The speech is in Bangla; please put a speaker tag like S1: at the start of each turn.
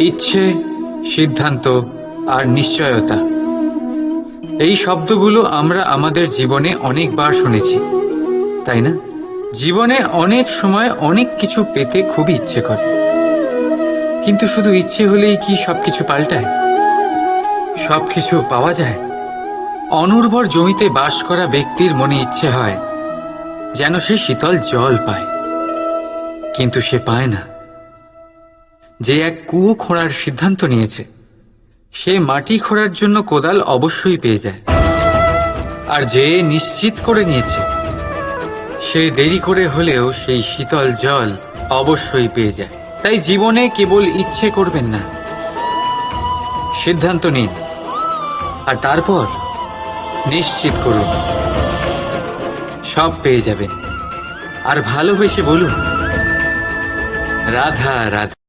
S1: ইচ্ছে, সিদ্ধান্ত আর নিশ্চয়তা, এই শব্দগুলো আমরা আমাদের জীবনে অনেকবার শুনেছি, তাই না? জীবনে অনেক সময় অনেক কিছু পেতে খুবই ইচ্ছে করে, কিন্তু শুধু ইচ্ছে হলেই কি সবকিছু পাল্টায়? সবকিছু পাওয়া যায়? অনুর্বর জমিতে বাস করা ব্যক্তির মনে ইচ্ছে হয় যেন সে শীতল জল পায়, কিন্তু সে পায় না। যে এক কুয়ো খোঁড়ার সিদ্ধান্ত নিয়েছে, সে মাটি খোঁড়ার জন্য কোদাল অবশ্যই পেয়ে যায়। আর যে নিশ্চিত করে নিয়েছে, সে দেরি করে হলেও সেই শীতল জল অবশ্যই পেয়ে যায়। তাই জীবনে কেবল ইচ্ছে করবেন না, সিদ্ধান্ত নিন, আর তারপর নিশ্চিত করুন, সব পেয়ে যাবেন। আর ভালোবেসে বলুন, রাধা রাধা।